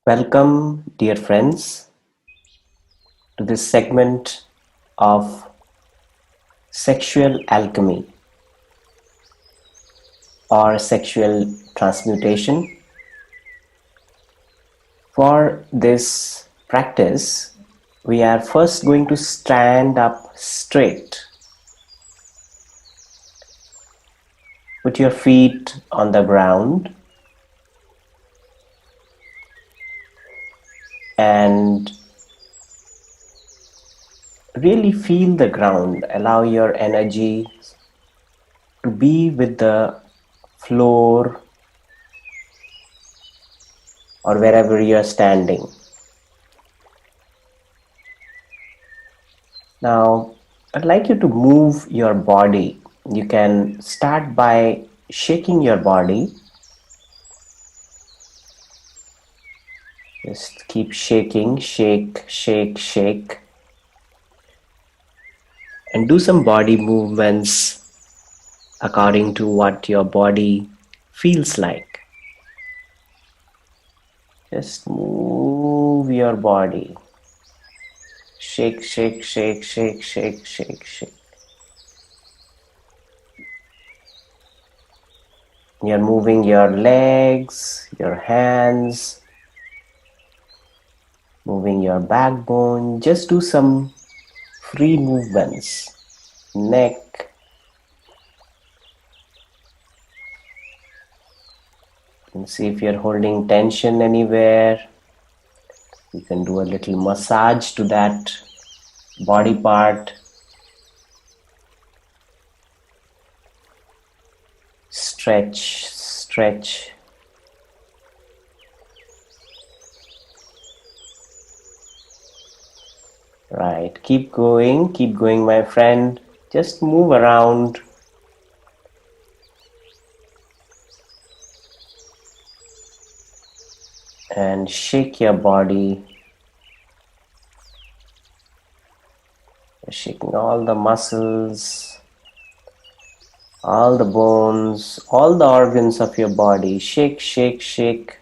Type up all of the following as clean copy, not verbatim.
Welcome, dear friends, to this segment of sexual alchemy or sexual transmutation. For this practice, we are first going to stand up straight. Put your feet on the ground and really feel the ground. Allow your energy to be with the floor or wherever you are standing. Now, I'd like you to move your body. You can start by shaking your body. Just keep shaking, shake, shake, shake. And do some body movements according to what your body feels like. Just move your body. Shake, shake, shake, shake, shake, shake, shake. You're moving your legs, your hands, moving your backbone. Just do some free movements. Neck. And see if you're holding tension anywhere. You can do a little massage to that body part. Stretch, stretch. Right, keep going, my friend. Just move around. And shake your body. You're shaking all the muscles, all the bones, all the organs of your body. Shake, shake, shake,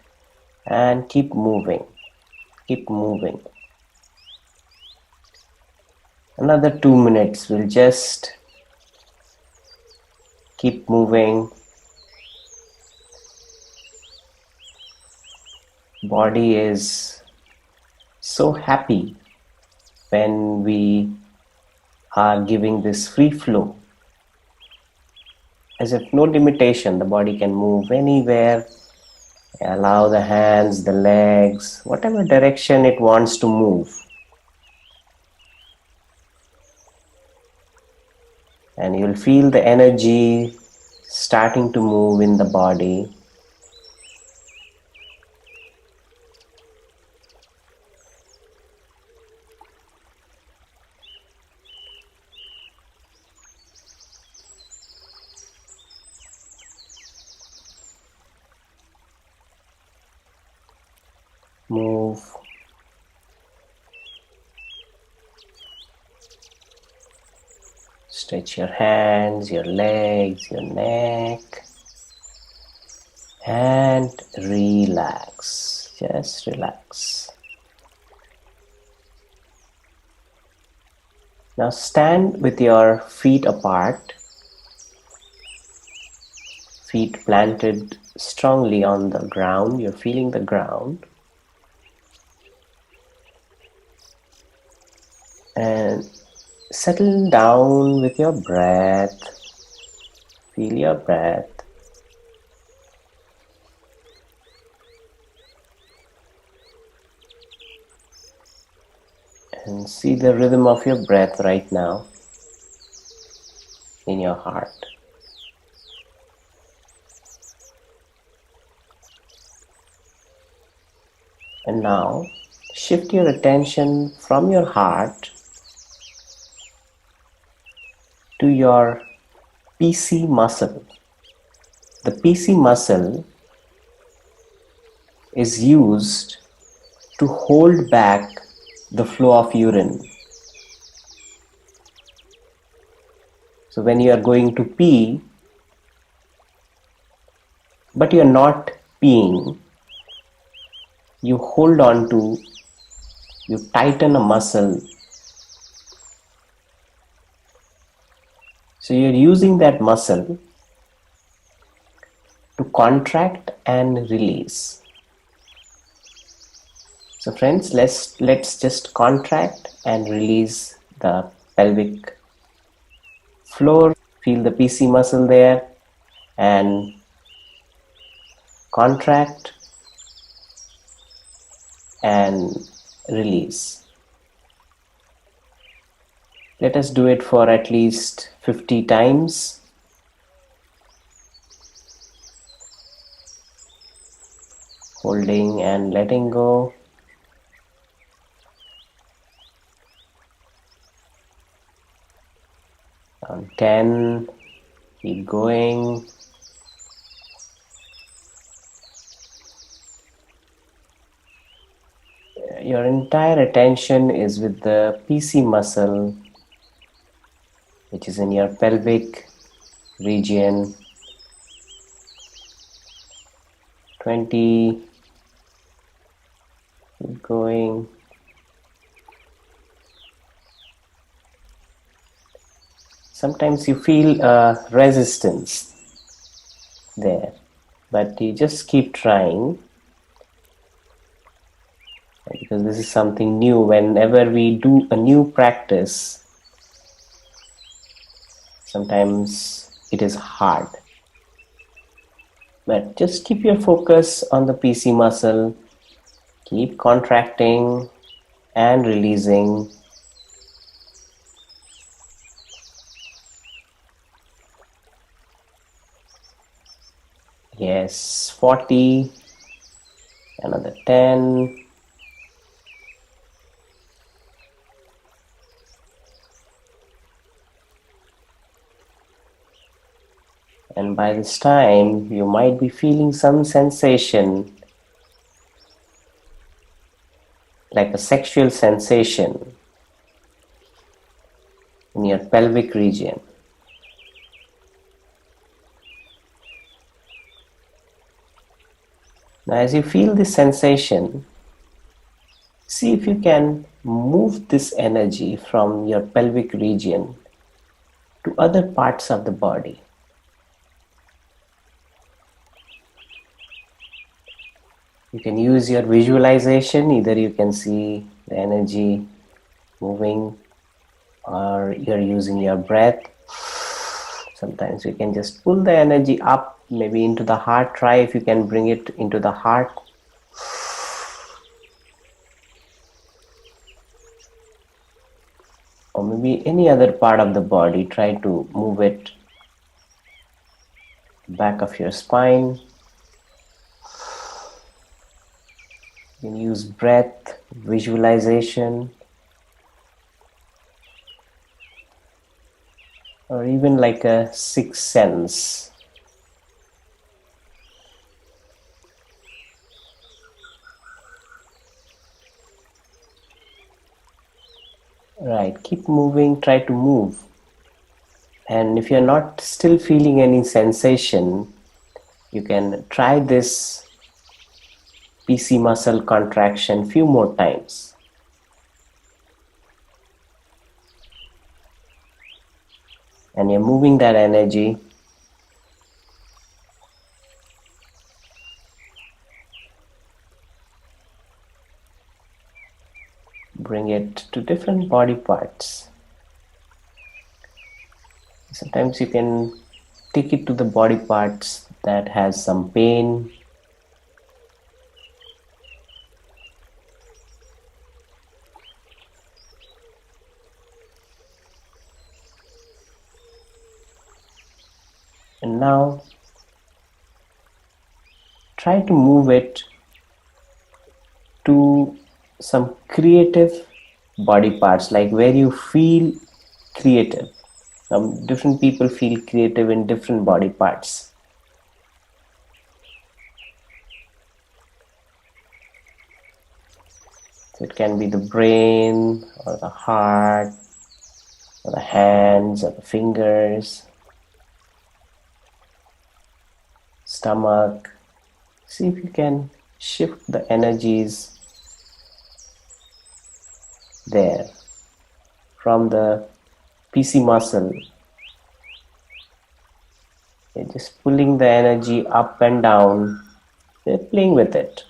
and keep moving. Keep moving. Another 2 minutes. We'll just keep moving. Body is so happy when we are giving this free flow. As if no limitation, the body can move anywhere. Allow the hands, the legs, whatever direction it wants to move. And you'll feel the energy starting to move in the body. Move. Stretch your hands, your legs, your neck. And relax. Just relax. Now stand with your feet apart. Feet planted strongly on the ground. You're feeling the ground. And settle down with your breath. Feel your breath. And see the rhythm of your breath right now in your heart. And now shift your attention from your heart to your PC muscle. The PC muscle is used to hold back the flow of urine. So when you are going to pee, but you are not peeing, you hold on to, you tighten a muscle. So you're using that muscle to contract and release. So friends, let's just contract and release the pelvic floor. Feel the PC muscle there and contract and release. Let us do it for at least 50 times. Holding and letting go. On 10, keep going. Your entire attention is with the PC muscle, which is in your pelvic region. 20, keep going. Sometimes you feel a resistance there, but you just keep trying, because this is something new. Whenever we do a new practice, sometimes it is hard, but just keep your focus on the PC muscle. Keep contracting and releasing. Yes, 40, another 10. And by this time, you might be feeling some sensation, like a sexual sensation in your pelvic region. Now, as you feel this sensation, see if you can move this energy from your pelvic region to other parts of the body. You can use your visualization. Either you can see the energy moving, or you're using your breath. Sometimes you can just pull the energy up, maybe into the heart. Try if you can bring it into the heart. Or maybe any other part of the body. Try to move it back of your spine. You can use breath, visualization, or even like a sixth sense. Right, keep moving, try to move. And if you're not still feeling any sensation, you can try this PC muscle contraction few more times. And you're moving that energy. Bring it to different body parts. Sometimes you can take it to the body parts that has some pain. And now try to move it to some creative body parts, like where you feel creative. Different people feel creative in different body parts. So it can be the brain, or the heart, or the hands, or the fingers, stomach. See if you can shift the energies there from the PC muscle. You're just pulling the energy up and down. You're playing with it.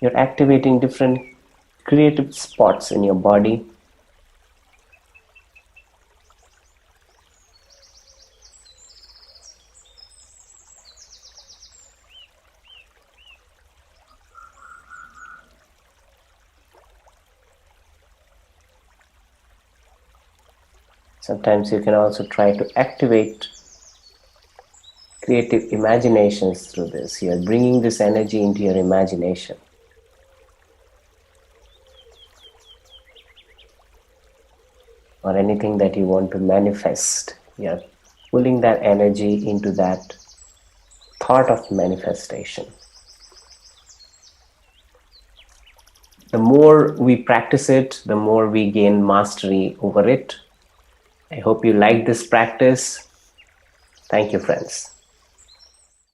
You're activating different creative spots in your body. Sometimes you can also try to activate creative imaginations through this. You're bringing this energy into your imagination. Or anything that you want to manifest. You're pulling that energy into that thought of manifestation. The more we practice it, the more we gain mastery over it. I hope you like this practice. Thank you, friends.